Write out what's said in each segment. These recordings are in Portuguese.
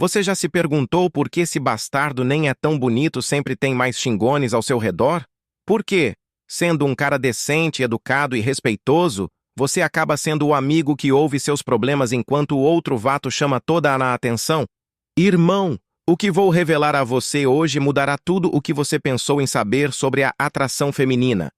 Você já se perguntou por que esse bastardo nem é tão bonito sempre tem mais xingones ao seu redor? Por quê? Sendo um cara decente, educado e respeitoso, você acaba sendo o amigo que ouve seus problemas enquanto o outro vato chama toda a atenção? Irmão, o que vou revelar a você hoje mudará tudo o que você pensou em saber sobre a atração feminina.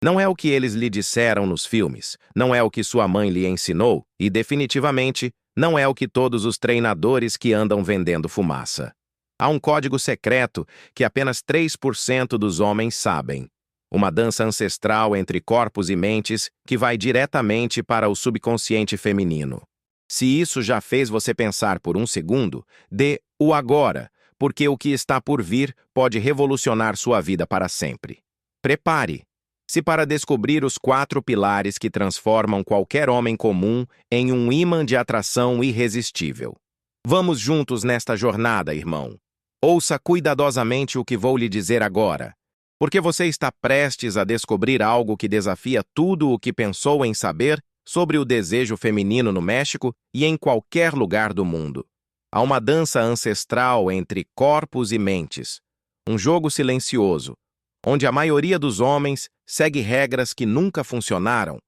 Não é o que eles lhe disseram nos filmes, não é o que sua mãe lhe ensinou e, definitivamente, não é o que todos os treinadores que andam vendendo fumaça. Há um código secreto que apenas 3% dos homens sabem. Uma dança ancestral entre corpos e mentes que vai diretamente para o subconsciente feminino. Se isso já fez você pensar por um segundo, dê o agora, porque o que está por vir pode revolucionar sua vida para sempre. Prepare! Se para descobrir os 4 pilares que transformam qualquer homem comum em um ímã de atração irresistível. Vamos juntos nesta jornada, irmão. Ouça cuidadosamente o que vou lhe dizer agora, porque você está prestes a descobrir algo que desafia tudo o que pensou em saber sobre o desejo feminino no México e em qualquer lugar do mundo. Há uma dança ancestral entre corpos e mentes, um jogo silencioso, onde a maioria dos homens segue regras que nunca funcionaram,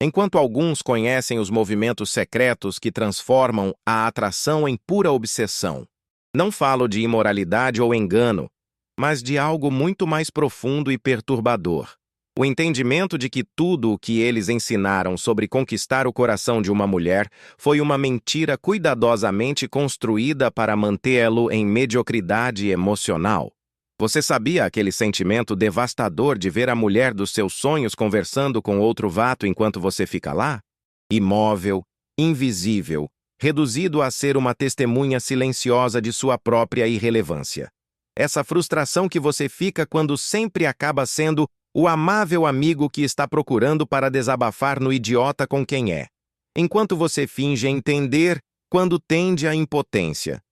enquanto alguns conhecem os movimentos secretos que transformam a atração em pura obsessão. Não falo de imoralidade ou engano, mas de algo muito mais profundo e perturbador. O entendimento de que tudo o que eles ensinaram sobre conquistar o coração de uma mulher foi uma mentira cuidadosamente construída para mantê-lo em mediocridade emocional. Você sabia aquele sentimento devastador de ver a mulher dos seus sonhos conversando com outro vato enquanto você fica lá? Imóvel, invisível, reduzido a ser uma testemunha silenciosa de sua própria irrelevância. Essa frustração que você fica quando sempre acaba sendo o amável amigo que está procurando para desabafar no idiota com quem é, enquanto você finge entender quando tende à impotência.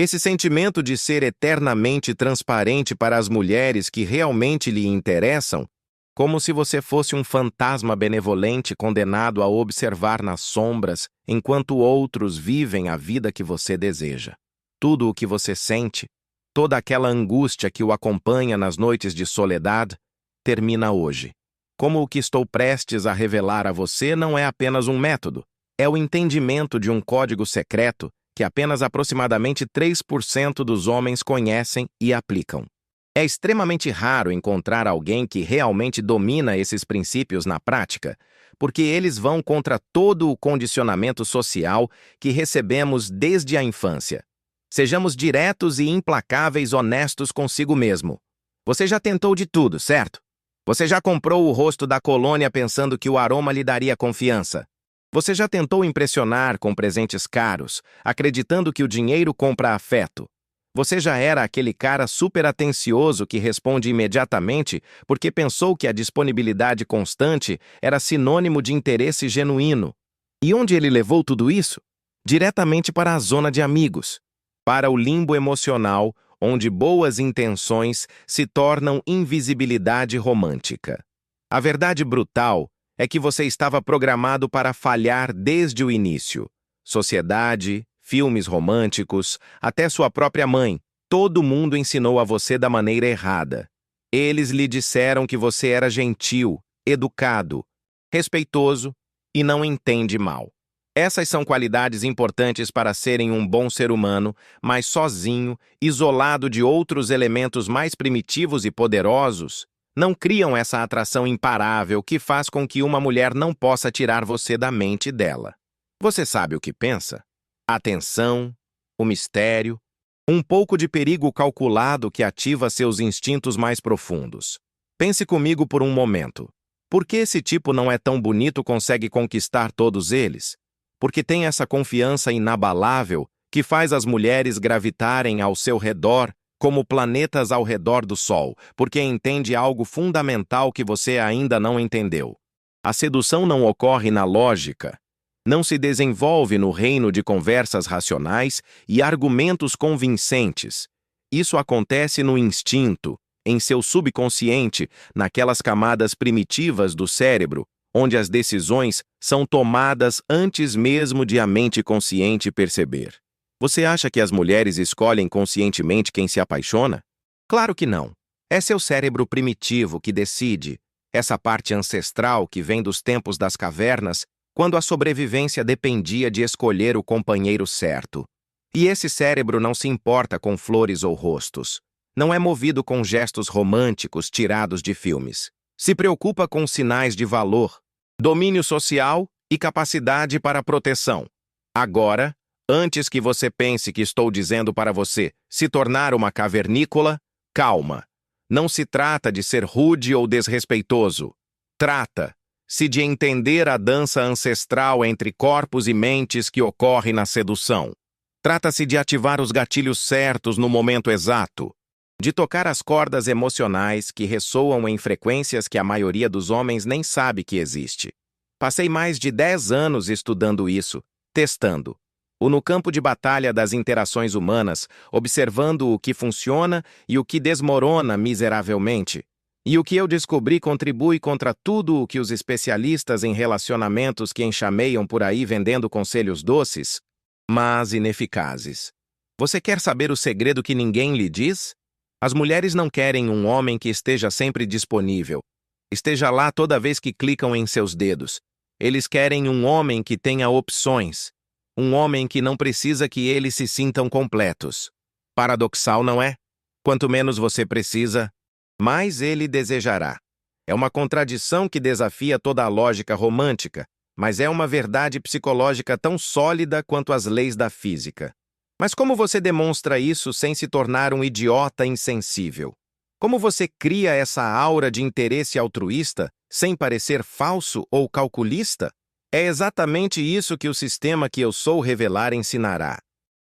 Esse sentimento de ser eternamente transparente para as mulheres que realmente lhe interessam, como se você fosse um fantasma benevolente condenado a observar nas sombras enquanto outros vivem a vida que você deseja. Tudo o que você sente, toda aquela angústia que o acompanha nas noites de soledade, termina hoje. Como o que estou prestes a revelar a você não é apenas um método, é o entendimento de um código secreto que apenas aproximadamente 3% dos homens conhecem e aplicam. É extremamente raro encontrar alguém que realmente domina esses princípios na prática, porque eles vão contra todo o condicionamento social que recebemos desde a infância. Sejamos diretos e implacáveis honestos consigo mesmo. Você já tentou de tudo, certo? Você já comprou o rosto da colônia pensando que o aroma lhe daria confiança. Você já tentou impressionar com presentes caros, acreditando que o dinheiro compra afeto. Você já era aquele cara super atencioso que responde imediatamente porque pensou que a disponibilidade constante era sinônimo de interesse genuíno. E onde ele levou tudo isso? Diretamente para a zona de amigos, para o limbo emocional, onde boas intenções se tornam invisibilidade romântica. A verdade brutal é que você estava programado para falhar desde o início. Sociedade, filmes românticos, até sua própria mãe, todo mundo ensinou a você da maneira errada. Eles lhe disseram que você era gentil, educado, respeitoso e não entende mal. Essas são qualidades importantes para serem um bom ser humano, mas sozinho, isolado de outros elementos mais primitivos e poderosos, não criam essa atração imparável que faz com que uma mulher não possa tirar você da mente dela. Você sabe o que pensa? A atenção, o mistério, um pouco de perigo calculado que ativa seus instintos mais profundos. Pense comigo por um momento. Por que esse tipo não é tão bonito consegue conquistar todos eles? Porque tem essa confiança inabalável que faz as mulheres gravitarem ao seu redor como planetas ao redor do Sol, porque entende algo fundamental que você ainda não entendeu. A sedução não ocorre na lógica, não se desenvolve no reino de conversas racionais e argumentos convincentes. Isso acontece no instinto, em seu subconsciente, naquelas camadas primitivas do cérebro, onde as decisões são tomadas antes mesmo de a mente consciente perceber. Você acha que as mulheres escolhem conscientemente quem se apaixona? Claro que não. É seu cérebro primitivo que decide, essa parte ancestral que vem dos tempos das cavernas, quando a sobrevivência dependia de escolher o companheiro certo. E esse cérebro não se importa com flores ou rostos. Não é movido com gestos românticos tirados de filmes. Se preocupa com sinais de valor, domínio social e capacidade para proteção. Agora, antes que você pense que estou dizendo para você se tornar uma cavernícola, calma. Não se trata de ser rude ou desrespeitoso. Trata-se de entender a dança ancestral entre corpos e mentes que ocorre na sedução. Trata-se de ativar os gatilhos certos no momento exato, de tocar as cordas emocionais que ressoam em frequências que a maioria dos homens nem sabe que existe. Passei mais de 10 anos estudando isso, testando. No campo de batalha das interações humanas, observando o que funciona e o que desmorona miseravelmente. E o que eu descobri contribui contra tudo o que os especialistas em relacionamentos que enxameiam por aí vendendo conselhos doces, mas ineficazes. Você quer saber o segredo que ninguém lhe diz? As mulheres não querem um homem que esteja sempre disponível, esteja lá toda vez que clicam em seus dedos. Eles querem um homem que tenha opções, um homem que não precisa que eles se sintam completos. Paradoxal, não é? Quanto menos você precisa, mais ele desejará. É uma contradição que desafia toda a lógica romântica, mas é uma verdade psicológica tão sólida quanto as leis da física. Mas como você demonstra isso sem se tornar um idiota insensível? Como você cria essa aura de interesse altruísta sem parecer falso ou calculista? É exatamente isso que o sistema que eu sou revelar ensinará.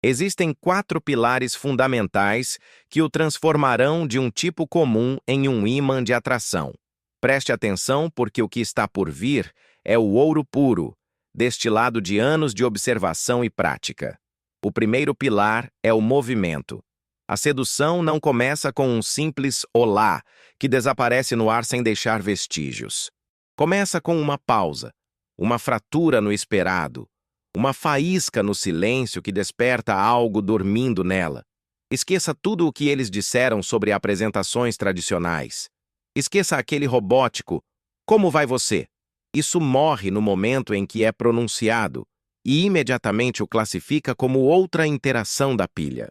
Existem 4 pilares fundamentais que o transformarão de um tipo comum em um ímã de atração. Preste atenção, porque o que está por vir é o ouro puro, destilado de anos de observação e prática. O primeiro pilar é o movimento. A sedução não começa com um simples olá, que desaparece no ar sem deixar vestígios. Começa com uma pausa, uma fratura no esperado, uma faísca no silêncio que desperta algo dormindo nela. Esqueça tudo o que eles disseram sobre apresentações tradicionais. Esqueça aquele robótico, como vai você? Isso morre no momento em que é pronunciado, e imediatamente o classifica como outra interação da pilha.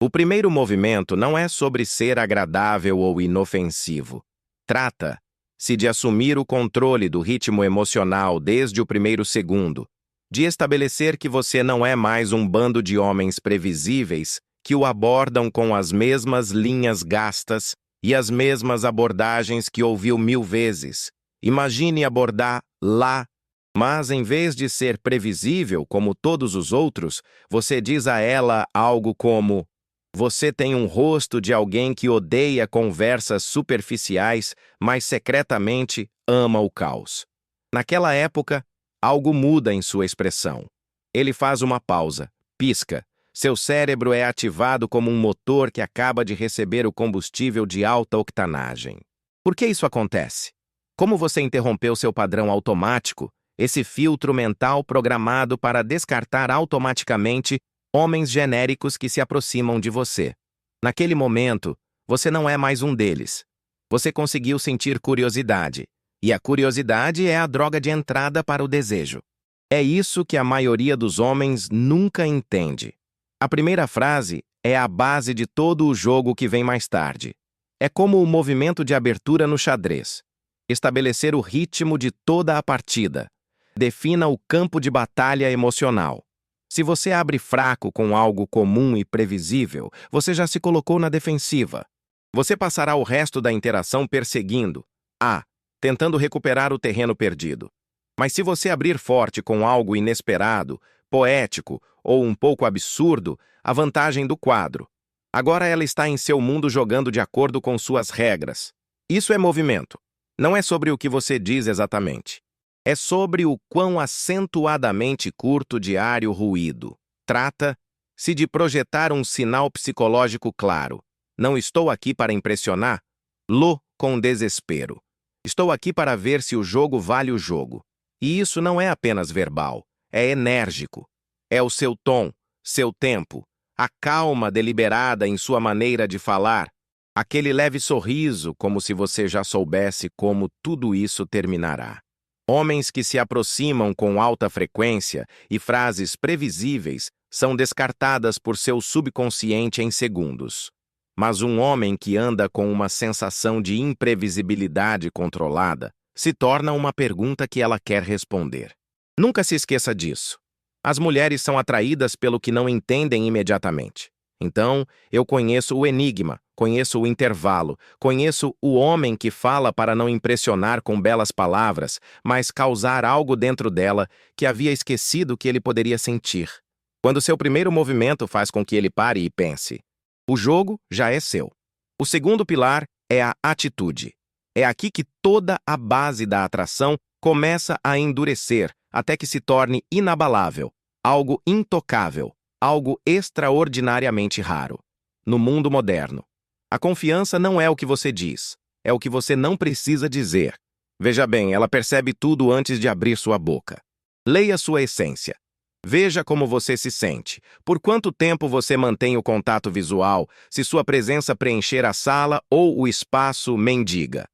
O primeiro movimento não é sobre ser agradável ou inofensivo. Trata-se de assumir o controle do ritmo emocional desde o primeiro segundo, de estabelecer que você não é mais um bando de homens previsíveis que o abordam com as mesmas linhas gastas e as mesmas abordagens que ouviu 1000 vezes. Imagine abordar lá. Mas, em vez de ser previsível como todos os outros, você diz a ela algo como: você tem um rosto de alguém que odeia conversas superficiais, mas secretamente ama o caos. Naquela época, algo muda em sua expressão. Ele faz uma pausa, pisca. Seu cérebro é ativado como um motor que acaba de receber o combustível de alta octanagem. Por que isso acontece? Como você interrompeu seu padrão automático, esse filtro mental programado para descartar automaticamente homens genéricos que se aproximam de você? Naquele momento, você não é mais um deles. Você conseguiu sentir curiosidade, e a curiosidade é a droga de entrada para o desejo. É isso que a maioria dos homens nunca entende. A primeira frase é a base de todo o jogo que vem mais tarde. É como o movimento de abertura no xadrez. Estabelecer o ritmo de toda a partida. Defina o campo de batalha emocional. Se você abre fraco com algo comum e previsível, você já se colocou na defensiva. Você passará o resto da interação perseguindo, tentando recuperar o terreno perdido. Mas se você abrir forte com algo inesperado, poético ou um pouco absurdo, a vantagem do quadro. Agora ela está em seu mundo jogando de acordo com suas regras. Isso é movimento. Não é sobre o que você diz exatamente. É sobre o quão acentuadamente curto diário ruído. Trata-se de projetar um sinal psicológico claro. Não estou aqui para impressioná-lo com desespero. Estou aqui para ver se o jogo vale o jogo. E isso não é apenas verbal, é enérgico. É o seu tom, seu tempo, a calma deliberada em sua maneira de falar, aquele leve sorriso como se você já soubesse como tudo isso terminará. Homens que se aproximam com alta frequência e frases previsíveis são descartadas por seu subconsciente em segundos. Mas um homem que anda com uma sensação de imprevisibilidade controlada se torna uma pergunta que ela quer responder. Nunca se esqueça disso. As mulheres são atraídas pelo que não entendem imediatamente. Então, eu conheço o enigma, conheço o intervalo, conheço o homem que fala para não impressionar com belas palavras, mas causar algo dentro dela que havia esquecido que ele poderia sentir. Quando seu primeiro movimento faz com que ele pare e pense. O jogo já é seu. O segundo pilar é a atitude. É aqui que toda a base da atração começa a endurecer até que se torne inabalável, algo intocável, algo extraordinariamente raro. No mundo moderno, a confiança não é o que você diz, é o que você não precisa dizer. Veja bem, ela percebe tudo antes de abrir sua boca. Leia sua essência. Veja como você se sente, por quanto tempo você mantém o contato visual, se sua presença preencher a sala ou o espaço mendiga.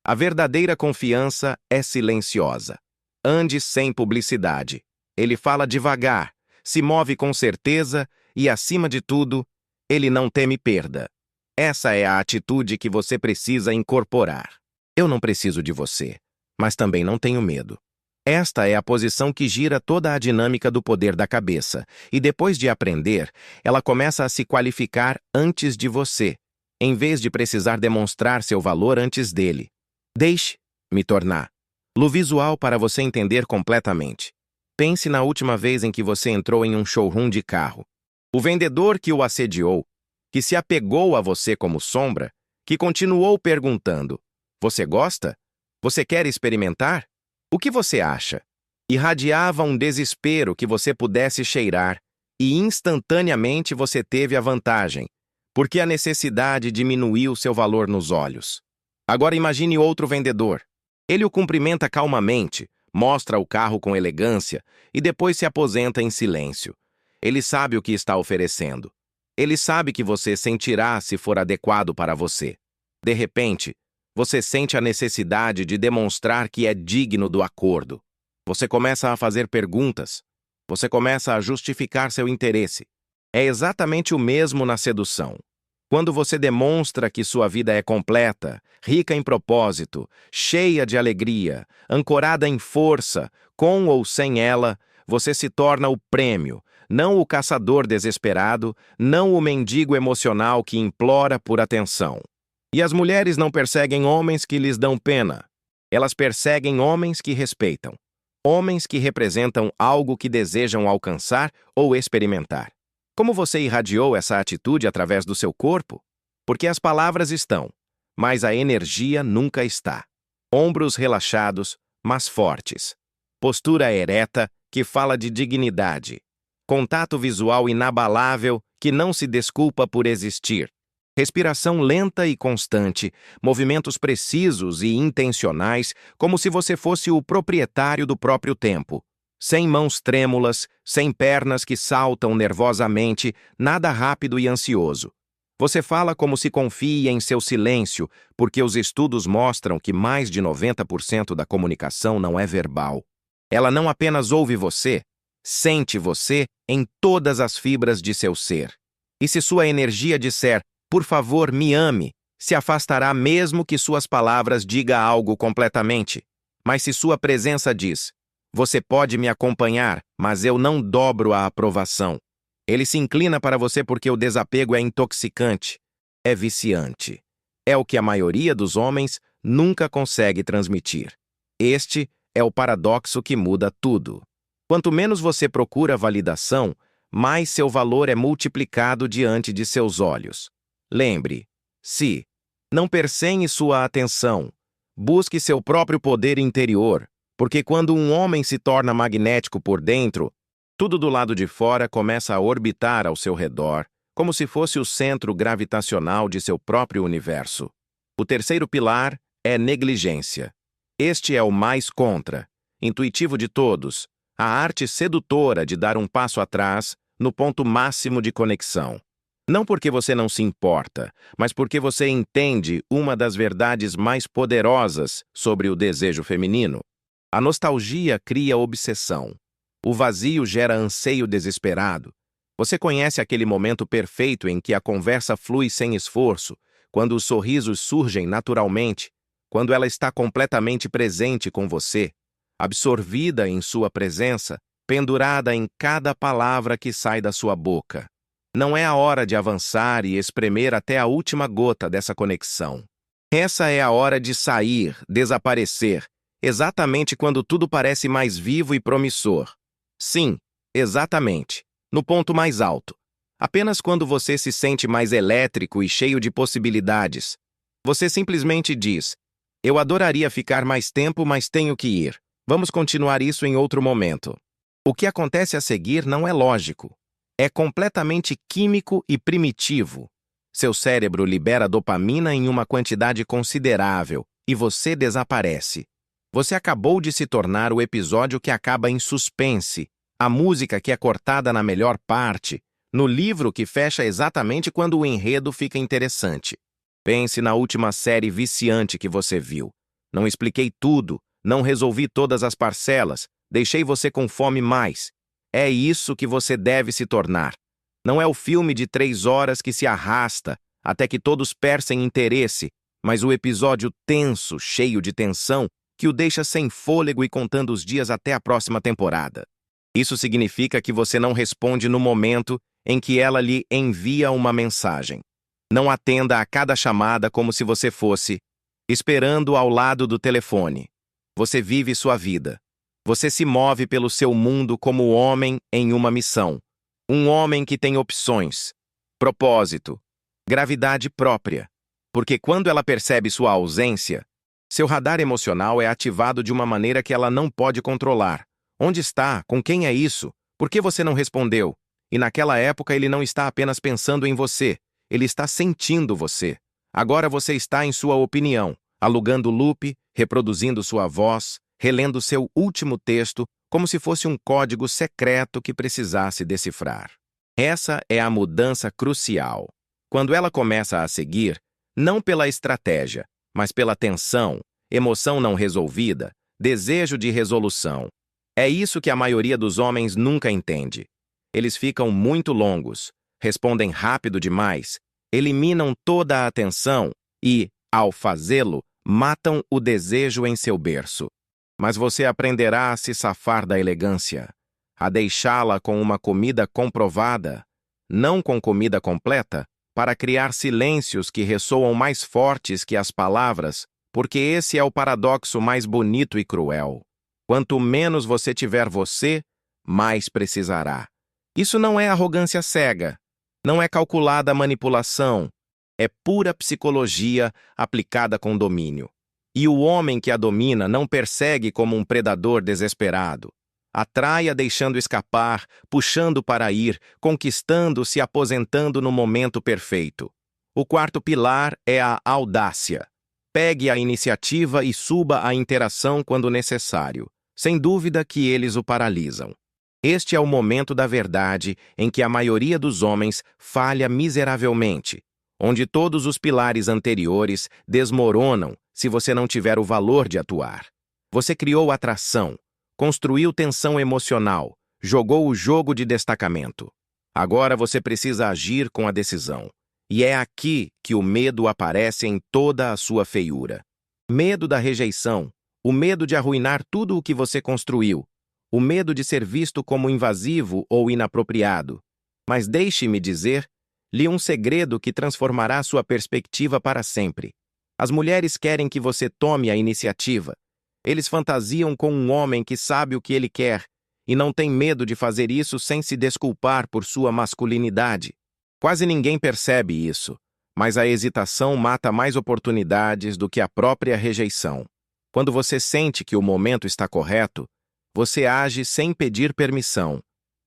A verdadeira confiança é silenciosa. Ande sem publicidade. Ele fala devagar, se move com certeza e, acima de tudo, ele não teme perda. Essa é a atitude que você precisa incorporar. Eu não preciso de você, mas também não tenho medo. Esta é a posição que gira toda a dinâmica do poder da cabeça, e depois de aprender, ela começa a se qualificar antes de você, em vez de precisar demonstrar seu valor antes dele. Deixe-me tornar lo visual para você entender completamente. Pense na última vez em que você entrou em um showroom de carro. O vendedor que o assediou, que se apegou a você como sombra, que continuou perguntando: "Você gosta? Você quer experimentar? O que você acha?" Irradiava um desespero que você pudesse cheirar, e instantaneamente você teve a vantagem, porque a necessidade diminuiu seu valor nos olhos. Agora imagine outro vendedor. Ele o cumprimenta calmamente, mostra o carro com elegância e depois se aposenta em silêncio. Ele sabe o que está oferecendo. Ele sabe que você sentirá se for adequado para você. De repente, você sente a necessidade de demonstrar que é digno do acordo. Você começa a fazer perguntas. Você começa a justificar seu interesse. É exatamente o mesmo na sedução. Quando você demonstra que sua vida é completa, rica em propósito, cheia de alegria, ancorada em força, com ou sem ela, você se torna o prêmio, não o caçador desesperado, não o mendigo emocional que implora por atenção. E as mulheres não perseguem homens que lhes dão pena. Elas perseguem homens que respeitam. Homens que representam algo que desejam alcançar ou experimentar. Como você irradiou essa atitude através do seu corpo? Porque as palavras estão, mas a energia nunca está. Ombros relaxados, mas fortes. Postura ereta, que fala de dignidade. Contato visual inabalável, que não se desculpa por existir. Respiração lenta e constante, movimentos precisos e intencionais, como se você fosse o proprietário do próprio tempo. Sem mãos trêmulas, sem pernas que saltam nervosamente, nada rápido e ansioso. Você fala como se confie em seu silêncio, porque os estudos mostram que mais de 90% da comunicação não é verbal. Ela não apenas ouve você, sente você em todas as fibras de seu ser. E se sua energia disser, "Por favor, me ame", se afastará mesmo que suas palavras digam algo completamente. Mas se sua presença diz, "Você pode me acompanhar, mas eu não dobro a aprovação", ele se inclina para você porque o desapego é intoxicante, é viciante. É o que a maioria dos homens nunca consegue transmitir. Este é o paradoxo que muda tudo. Quanto menos você procura validação, mais seu valor é multiplicado diante de seus olhos. Lembre-se, não percenhe sua atenção. Busque seu próprio poder interior, porque quando um homem se torna magnético por dentro, tudo do lado de fora começa a orbitar ao seu redor, como se fosse o centro gravitacional de seu próprio universo. O terceiro pilar é negligência. Este é o mais intuitivo de todos, a arte sedutora de dar um passo atrás, no ponto máximo de conexão. Não porque você não se importa, mas porque você entende uma das verdades mais poderosas sobre o desejo feminino. A nostalgia cria obsessão. O vazio gera anseio desesperado. Você conhece aquele momento perfeito em que a conversa flui sem esforço, quando os sorrisos surgem naturalmente, quando ela está completamente presente com você, absorvida em sua presença, pendurada em cada palavra que sai da sua boca. Não é a hora de avançar e espremer até a última gota dessa conexão. Essa é a hora de sair, desaparecer, exatamente quando tudo parece mais vivo e promissor. Sim, exatamente, no ponto mais alto. Apenas quando você se sente mais elétrico e cheio de possibilidades. Você simplesmente diz: eu adoraria ficar mais tempo, mas tenho que ir. Vamos continuar isso em outro momento. O que acontece a seguir não é lógico. É completamente químico e primitivo. Seu cérebro libera dopamina em uma quantidade considerável e você desaparece. Você acabou de se tornar o episódio que acaba em suspense, a música que é cortada na melhor parte, no livro que fecha exatamente quando o enredo fica interessante. Pense na última série viciante que você viu. Não expliquei tudo, não resolvi todas as parcelas, deixei você com fome mais. É isso que você deve se tornar. Não é o filme de 3 horas que se arrasta até que todos perdem interesse, mas o episódio tenso, cheio de tensão, que o deixa sem fôlego e contando os dias até a próxima temporada. Isso significa que você não responde no momento em que ela lhe envia uma mensagem. Não atenda a cada chamada como se você fosse esperando ao lado do telefone. Você vive sua vida. Você se move pelo seu mundo como homem em uma missão. Um homem que tem opções, propósito, gravidade própria. Porque quando ela percebe sua ausência, seu radar emocional é ativado de uma maneira que ela não pode controlar. Onde está? Com quem é isso? Por que você não respondeu? E naquela época ele não está apenas pensando em você, ele está sentindo você. Agora você está em sua opinião, alugando loop, reproduzindo sua voz, relendo seu último texto, como se fosse um código secreto que precisasse decifrar. Essa é a mudança crucial. Quando ela começa a seguir, não pela estratégia, mas pela tensão, emoção não resolvida, desejo de resolução. É isso que a maioria dos homens nunca entende. Eles ficam muito longos, respondem rápido demais, eliminam toda a atenção e, ao fazê-lo, matam o desejo em seu berço. Mas você aprenderá a se safar da elegância, a deixá-la com uma comida comprovada, não com comida completa, para criar silêncios que ressoam mais fortes que as palavras, porque esse é o paradoxo mais bonito e cruel. Quanto menos você tiver você, mais precisará. Isso não é arrogância cega, não é calculada manipulação, é pura psicologia aplicada com domínio. E o homem que a domina não persegue como um predador desesperado. Atrai-a deixando escapar, puxando para ir, conquistando, se aposentando no momento perfeito. O quarto pilar é a audácia. Pegue a iniciativa e suba a interação quando necessário. Sem dúvida que eles o paralisam. Este é o momento da verdade em que a maioria dos homens falha miseravelmente, onde todos os pilares anteriores desmoronam se você não tiver o valor de atuar. Você criou atração, construiu tensão emocional, jogou o jogo de destacamento. Agora você precisa agir com a decisão. E é aqui que o medo aparece em toda a sua feiura. Medo da rejeição, o medo de arruinar tudo o que você construiu, o medo de ser visto como invasivo ou inapropriado. Mas deixe-me dizer-lhe um segredo que transformará sua perspectiva para sempre. As mulheres querem que você tome a iniciativa. Eles fantasiam com um homem que sabe o que ele quer e não tem medo de fazer isso sem se desculpar por sua masculinidade. Quase ninguém percebe isso, mas a hesitação mata mais oportunidades do que a própria rejeição. Quando você sente que o momento está correto, você age sem pedir permissão,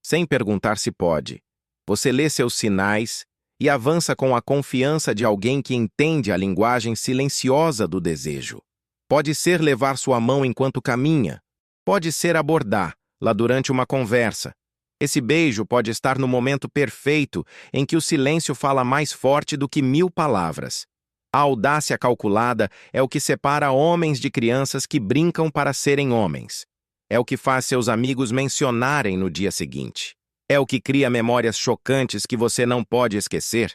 sem perguntar se pode. Você lê seus sinais e avança com a confiança de alguém que entende a linguagem silenciosa do desejo. Pode ser levar sua mão enquanto caminha, pode ser abordá-la durante uma conversa, Esse beijo pode estar no momento perfeito em que o silêncio fala mais forte do que 1000 palavras. A audácia calculada é o que separa homens de crianças que brincam para serem homens. É o que faz seus amigos mencionarem no dia seguinte. É o que cria memórias chocantes que você não pode esquecer,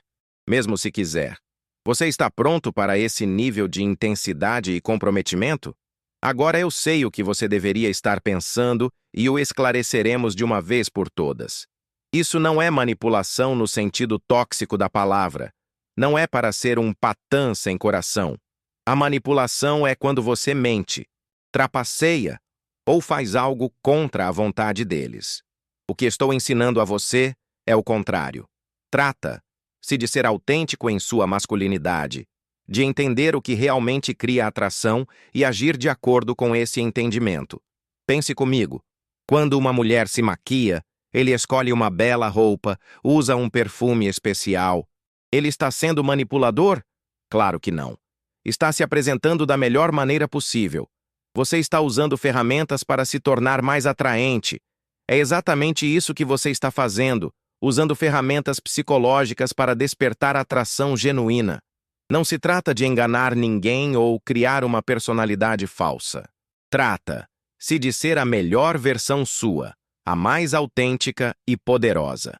mesmo se quiser. Você está pronto para esse nível de intensidade e comprometimento? Agora eu sei o que você deveria estar pensando e o esclareceremos de uma vez por todas. Isso não é manipulação no sentido tóxico da palavra. Não é para ser um patã sem coração. A manipulação é quando você mente, trapaceia ou faz algo contra a vontade deles. O que estou ensinando a você é o contrário. Trata-se de ser autêntico em sua masculinidade, de entender o que realmente cria atração e agir de acordo com esse entendimento. Pense comigo. Quando uma mulher se maquia, ele escolhe uma bela roupa, usa um perfume especial. Ele está sendo manipulador? Claro que não. Está se apresentando da melhor maneira possível. Você está usando ferramentas para se tornar mais atraente. É exatamente isso que você está fazendo, usando ferramentas psicológicas para despertar atração genuína. Não se trata de enganar ninguém ou criar uma personalidade falsa. Trata-se de ser a melhor versão sua, a mais autêntica e poderosa.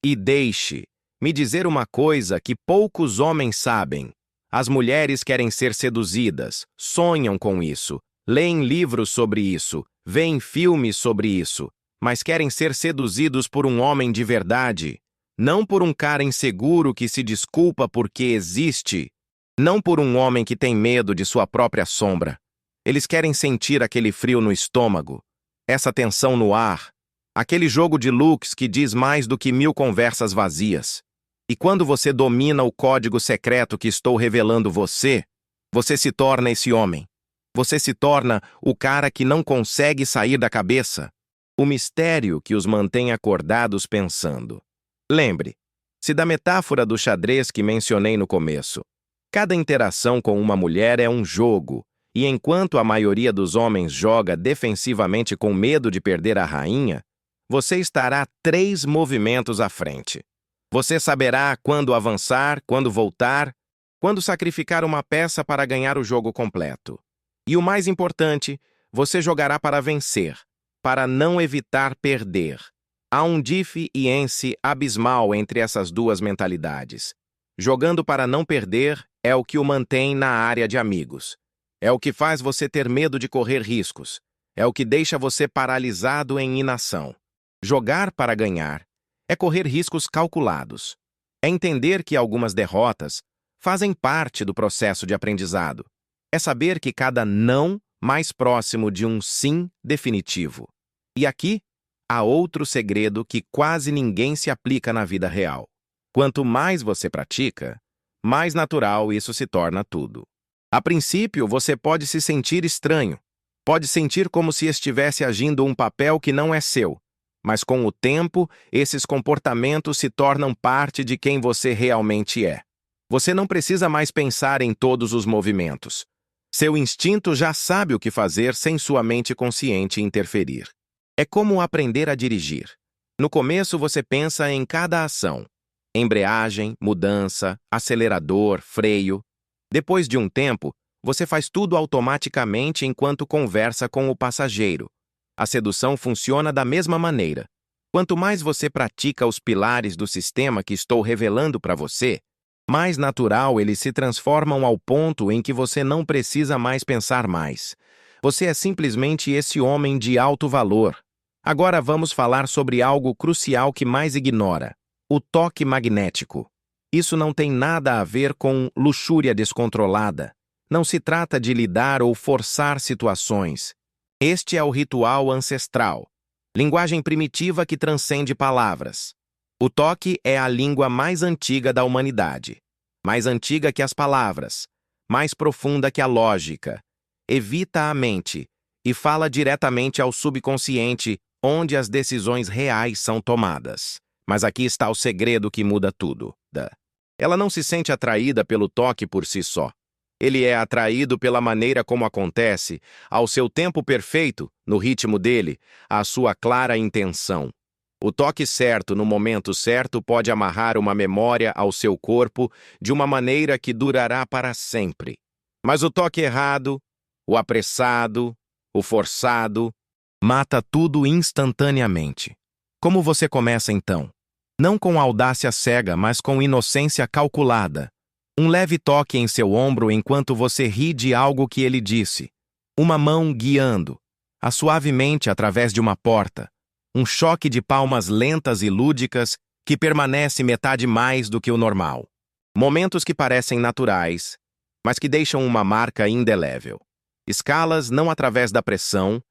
E deixe-me dizer uma coisa que poucos homens sabem. As mulheres querem ser seduzidas, sonham com isso, leem livros sobre isso, veem filmes sobre isso, mas querem ser seduzidos por um homem de verdade, não por um cara inseguro que se desculpa porque existe, não por um homem que tem medo de sua própria sombra. Eles querem sentir aquele frio no estômago, essa tensão no ar, aquele jogo de looks que diz mais do que 1000 conversas vazias. E quando você domina o código secreto que estou revelando você se torna esse homem. Você se torna o cara que não consegue sair da cabeça. O mistério que os mantém acordados pensando. Lembre-se da metáfora do xadrez que mencionei no começo. Cada interação com uma mulher é um jogo, e enquanto a maioria dos homens joga defensivamente com medo de perder a rainha, você estará 3 movimentos à frente. Você saberá quando avançar, quando voltar, quando sacrificar uma peça para ganhar o jogo completo. E o mais importante, você jogará para vencer, para não evitar perder. Há um diferença abismal entre essas duas mentalidades. Jogando para não perder é o que o mantém na área de amigos. É o que faz você ter medo de correr riscos. É o que deixa você paralisado em inação. Jogar para ganhar é correr riscos calculados. É entender que algumas derrotas fazem parte do processo de aprendizado. É saber que cada não mais próximo de um sim definitivo. E aqui há outro segredo que quase ninguém se aplica na vida real. Quanto mais você pratica, mais natural isso se torna tudo. A princípio, você pode se sentir estranho. Pode sentir como se estivesse agindo um papel que não é seu. Mas com o tempo, esses comportamentos se tornam parte de quem você realmente é. Você não precisa mais pensar em todos os movimentos. Seu instinto já sabe o que fazer sem sua mente consciente interferir. É como aprender a dirigir. No começo, você pensa em cada ação. Embreagem, mudança, acelerador, freio. Depois de um tempo, você faz tudo automaticamente enquanto conversa com o passageiro. A sedução funciona da mesma maneira. Quanto mais você pratica os pilares do sistema que estou revelando para você, mais natural eles se transformam ao ponto em que você não precisa mais pensar mais. Você é simplesmente esse homem de alto valor. Agora vamos falar sobre algo crucial que mais ignora: o toque magnético. Isso não tem nada a ver com luxúria descontrolada. Não se trata de lidar ou forçar situações. Este é o ritual ancestral, linguagem primitiva que transcende palavras. O toque é a língua mais antiga da humanidade, mais antiga que as palavras, mais profunda que a lógica. Evita a mente e fala diretamente ao subconsciente, onde as decisões reais são tomadas. Mas aqui está o segredo que muda tudo. Ela não se sente atraída pelo toque por si só. Ele é atraído pela maneira como acontece, ao seu tempo perfeito, no ritmo dele, à sua clara intenção. O toque certo no momento certo pode amarrar uma memória ao seu corpo de uma maneira que durará para sempre. Mas o toque errado, o apressado, o forçado, mata tudo instantaneamente. Como você começa então? Não com audácia cega, mas com inocência calculada. Um leve toque em seu ombro enquanto você ri de algo que ele disse. Uma mão guiando, suavemente através de uma porta. Um choque de palmas lentas e lúdicas que permanece metade mais do que o normal. Momentos que parecem naturais, mas que deixam uma marca indelével. Escalas não através da pressão,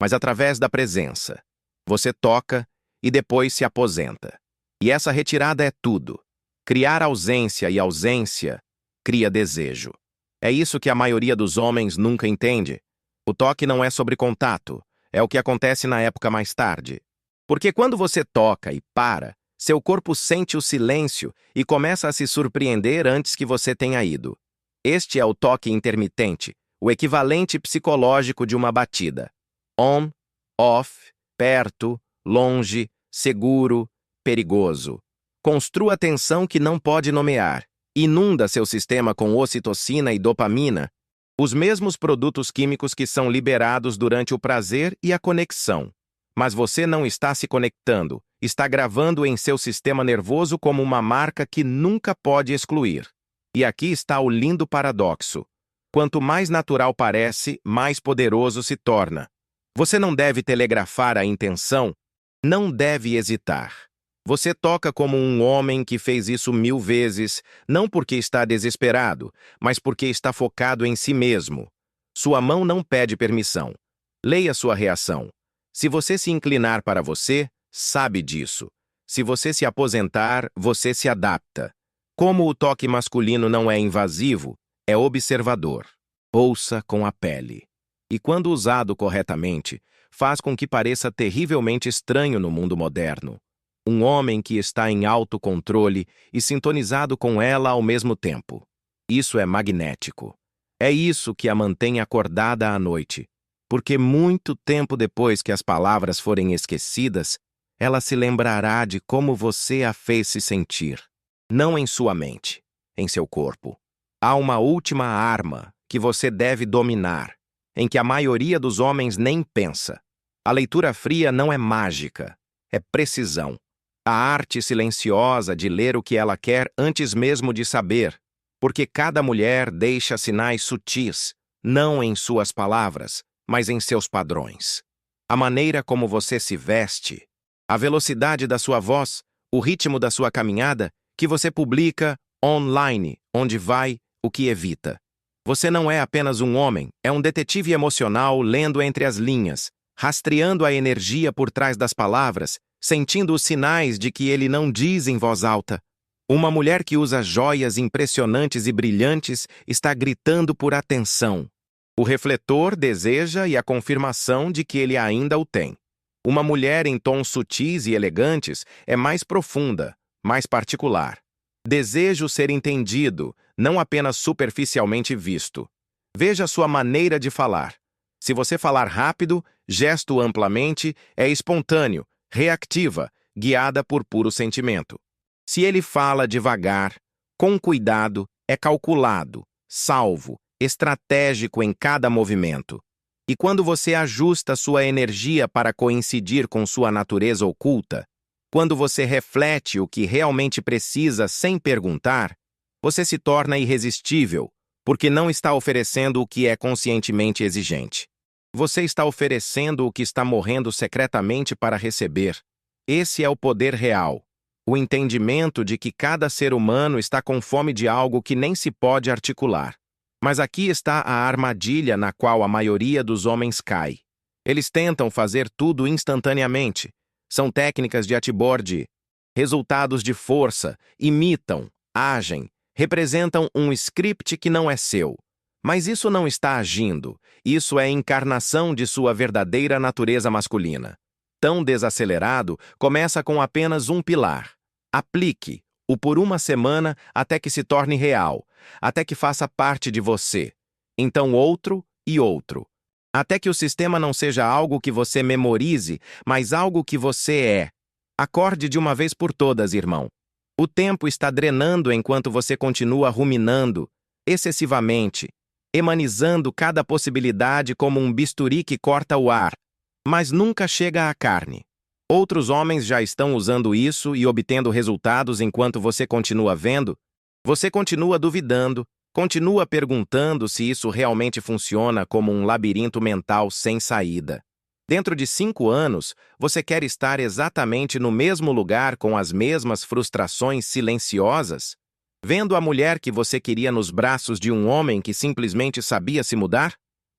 mas através da presença. Você toca e depois se aposenta. E essa retirada é tudo. Criar ausência e ausência cria desejo. É isso que a maioria dos homens nunca entende. O toque não é sobre contato, é o que acontece na época mais tarde. Porque quando você toca e para, seu corpo sente o silêncio e começa a se surpreender antes que você tenha ido. Este é o toque intermitente, o equivalente psicológico de uma batida. On, off, perto, longe, seguro, perigoso. Construa tensão que não pode nomear. Inunda seu sistema com ocitocina e dopamina, os mesmos produtos químicos que são liberados durante o prazer e a conexão. Mas você não está se conectando, está gravando em seu sistema nervoso como uma marca que nunca pode excluir. E aqui está o lindo paradoxo. Quanto mais natural parece, mais poderoso se torna. Você não deve telegrafar a intenção, não deve hesitar. Você toca como um homem que fez isso 1000 vezes, não porque está desesperado, mas porque está focado em si mesmo. Sua mão não pede permissão. Leia sua reação. Se você se inclinar para você, sabe disso. Se você se aposentar, você se adapta. Como o toque masculino não é invasivo, é observador. Ouça com a pele. E quando usado corretamente, faz com que pareça terrivelmente estranho no mundo moderno. Um homem que está em autocontrole e sintonizado com ela ao mesmo tempo. Isso é magnético. É isso que a mantém acordada à noite. Porque muito tempo depois que as palavras forem esquecidas, ela se lembrará de como você a fez se sentir. Não em sua mente, em seu corpo. Há uma última arma que você deve dominar, em que a maioria dos homens nem pensa. A leitura fria não é mágica, é precisão. A arte silenciosa de ler o que ela quer antes mesmo de saber, porque cada mulher deixa sinais sutis, não em suas palavras, mas em seus padrões. A maneira como você se veste, a velocidade da sua voz, o ritmo da sua caminhada, que você publica online, onde vai, o que evita. Você não é apenas um homem, é um detetive emocional lendo entre as linhas, rastreando a energia por trás das palavras, sentindo os sinais de que ele não diz em voz alta. Uma mulher que usa joias impressionantes e brilhantes está gritando por atenção. O refletor deseja e a confirmação de que ele ainda o tem. Uma mulher em tons sutis e elegantes é mais profunda, mais particular. Desejo ser entendido, não apenas superficialmente visto. Veja sua maneira de falar. Se você falar rápido, gesto amplamente, é espontâneo, reactiva, guiada por puro sentimento. Se ele fala devagar, com cuidado, é calculado, salvo, estratégico em cada movimento. E quando você ajusta sua energia para coincidir com sua natureza oculta, quando você reflete o que realmente precisa sem perguntar, você se torna irresistível, porque não está oferecendo o que é conscientemente exigente. Você está oferecendo o que está morrendo secretamente para receber. Esse é o poder real. O entendimento de que cada ser humano está com fome de algo que nem se pode articular. Mas aqui está a armadilha na qual a maioria dos homens cai. Eles tentam fazer tudo instantaneamente. São técnicas de atiborde, resultados de força, imitam, agem, representam um script que não é seu. Mas isso não está agindo, isso é a encarnação de sua verdadeira natureza masculina. Tão desacelerado, começa com apenas um pilar. Aplique-o por uma semana até que se torne real, até que faça parte de você. Então outro e outro. Até que o sistema não seja algo que você memorize, mas algo que você é. Acorde de uma vez por todas, irmão. O tempo está drenando enquanto você continua ruminando, excessivamente, emanizando cada possibilidade como um bisturi que corta o ar, mas nunca chega à carne. Outros homens já estão usando isso e obtendo resultados enquanto você continua vendo. Você continua duvidando, continua perguntando se isso realmente funciona como um labirinto mental sem saída. Dentro de 5 anos, você quer estar exatamente no mesmo lugar com as mesmas frustrações silenciosas? Vendo a mulher que você queria nos braços de um homem que simplesmente sabia se mudar?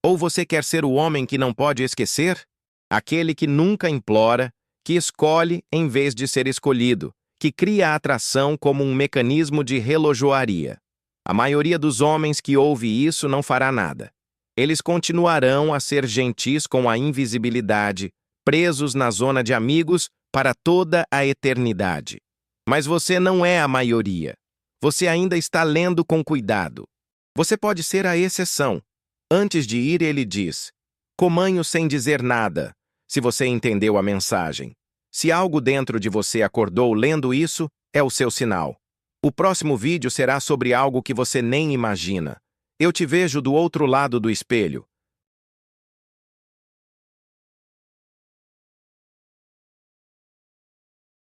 Ou você quer ser o homem que não pode esquecer? Aquele que nunca implora, que escolhe em vez de ser escolhido, que cria a atração como um mecanismo de relojoaria. A maioria dos homens que ouve isso não fará nada. Eles continuarão a ser gentis com a invisibilidade, presos na zona de amigos para toda a eternidade. Mas você não é a maioria. Você ainda está lendo com cuidado. Você pode ser a exceção. Antes de ir, ele diz: comanho sem dizer nada, se você entendeu a mensagem. Se algo dentro de você acordou lendo isso, é o seu sinal. O próximo vídeo será sobre algo que você nem imagina. Eu te vejo do outro lado do espelho.